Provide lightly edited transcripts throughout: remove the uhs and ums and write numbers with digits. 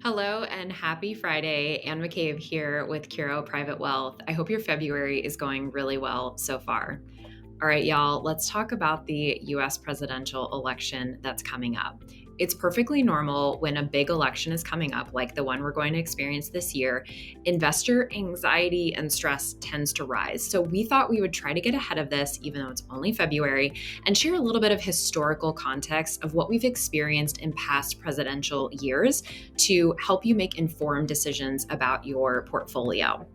Hello and happy Friday. Anne McCabe here with Curo Private Wealth. I hope your February is going really well so far. All right, y'all, let's talk about the US presidential election that's coming up. It's perfectly normal when a big election is coming up, like the one we're going to experience this year. Investor anxiety and stress tends to rise. So we thought we would try to get ahead of this, even though it's only February, and share a little bit of historical context of what we've experienced in past presidential years to help you make informed decisions about your portfolio.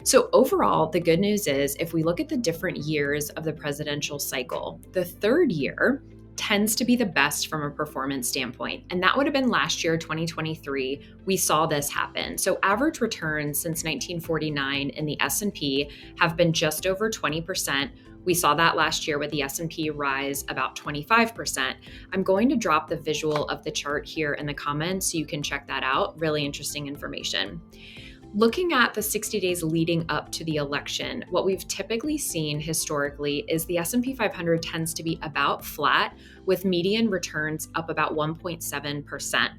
So, overall, the good news is if we look at the different years of the presidential cycle, the third year tends to be the best from a performance standpoint. And that would have been last year, 2023. We saw this happen. So average returns since 1949 in the S&P have been just over 20%. We saw that last year with the S&P rise about 25%. I'm going to drop the visual of the chart here in the comments so you can check that out. Really interesting information. Looking at the 60 days leading up to the election, what we've typically seen historically is the S&P 500 tends to be about flat with median returns up about 1.7%.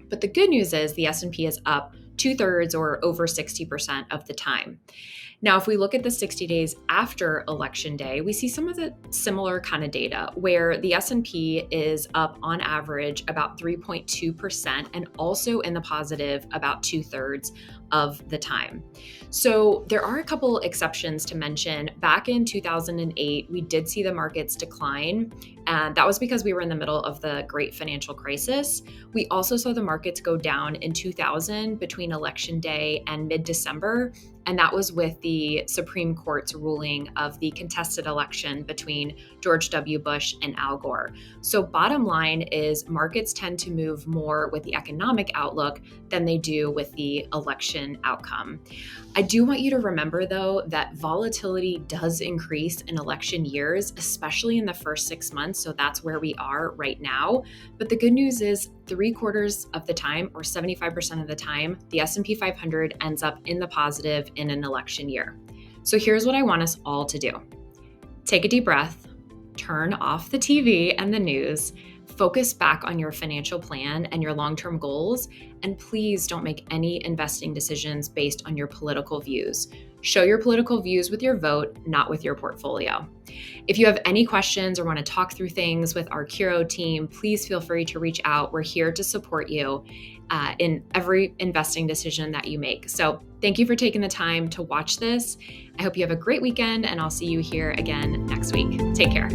But the good news is the S&P is up 2/3 or over 60% of the time. Now, if we look at the 60 days after Election Day, we see some of the similar kind of data where the S&P is up on average about 3.2% and also in the positive about 2/3 of the time. So there are a couple exceptions to mention. Back in 2008, we did see the markets decline, and that was because we were in the middle of the great financial crisis. We also saw the markets go down in 2000 between Election Day and mid-December, and that was with the Supreme Court's ruling of the contested election between George W. Bush and Al Gore. So bottom line is markets tend to move more with the economic outlook than they do with the election outcome. I do want you to remember, though, that volatility does increase in election years, especially in the first 6 months. So that's where we are right now. But the good news is 3/4 of the time, or 75% of the time, the S&P 500 ends up in the positive in an election year. So here's what I want us all to do. Take a deep breath, turn off the TV and the news, focus back on your financial plan and your long-term goals, and please don't make any investing decisions based on your political views. Show your political views with your vote, not with your portfolio. If you have any questions or want to talk through things with our Curo team, please feel free to reach out. We're here to support you in every investing decision that you make. So thank you for taking the time to watch this. I hope you have a great weekend, and I'll see you here again next week. Take care.